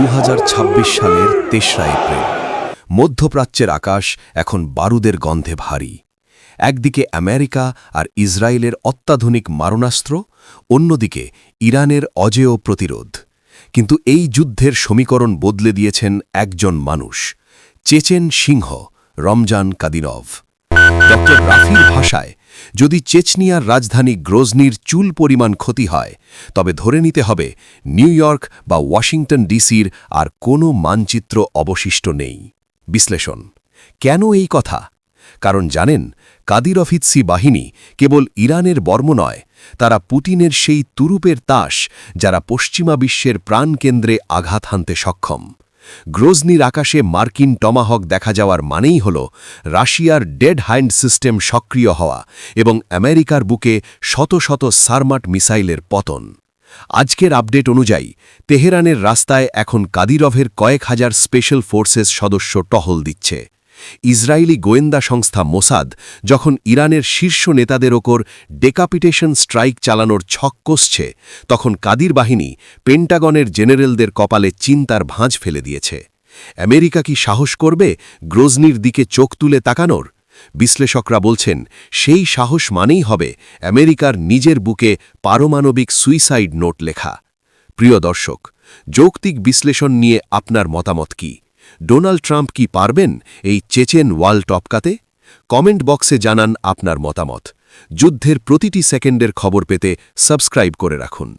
সালের ৩রা এপ্রিল। মধ্যপ্রাচ্যের আকাশ এখন বারুদের গন্ধে ভারী। একদিকে আমেরিকা আর ইসরায়েলের অত্যাধুনিক মারণাস্ত্র, অন্যদিকে ইরানের অজেয় প্রতিরোধ। কিন্তু এই যুদ্ধের সমীকরণ বদলে দিয়েছেন একজন মানুষ, চেচেন সিংহ রমজান কাদিরভ। ড রাফির ভাষায়, যদি চেচনিয়ার রাজধানী গ্রোজনির চুল পরিমাণ ক্ষতি হয়, তবে ধরে নিতে হবে নিউ ইয়র্ক বা ওয়াশিংটন ডিসির আর কোনো মানচিত্র অবশিষ্ট নেই। বিশ্লেষণ: কেন এই কথা? কারণ জানেন, কাদিরভিৎসি বাহিনী কেবল ইরানের বর্ম নয়, তারা পুতিনের সেই তুরুপের তাস যারা পশ্চিমা বিশ্বের প্রাণকেন্দ্রে আঘাত হানতে সক্ষম। গ্রোজনির আকাশে মার্কিন টমাহক দেখা যাওয়ার মানেই হল রাশিয়ার ডেড হ্যান্ড সিস্টেম সক্রিয় হওয়া এবং আমেরিকার বুকে শত শত সারমাট মিসাইলের পতন। আজকের আপডেট অনুযায়ী তেহরানের রাস্তায় এখন কাদিরভের কয়েক হাজার স্পেশাল ফোর্সেস সদস্য টহল দিচ্ছে। ইসরায়েলি গোয়েন্দা সংস্থা মোসাদ যখন ইরানের শীর্ষ নেতাদের ওপর ডেকাপিটেশন স্ট্রাইক চালানোর ছক কষছে, তখন কাদির বাহিনী পেন্টাগনের জেনারেলদের কপালে চিন্তার ভাঁজ ফেলে দিয়েছে। আমেরিকা কি সাহস করবে গ্রোজনির দিকে চোখ তুলে তাকানোর? বিশ্লেষকরা বলছেন, সেই সাহস মানেই হবে আমেরিকার নিজের বুকে পারমাণবিক সুইসাইড নোট লেখা। প্রিয় দর্শক, যৌক্তিক বিশ্লেষণ নিয়ে আপনার মতামত কি? ডোনাল্ড ট্রাম্প কি পারবেন এই চেচেন ওয়াল টপকাতে? কমেন্ট বক্সে জানান আপনার মতামত। যুদ্ধের প্রতিটি সেকেন্ডের খবর পেতে সাবস্ক্রাইব করে রাখুন।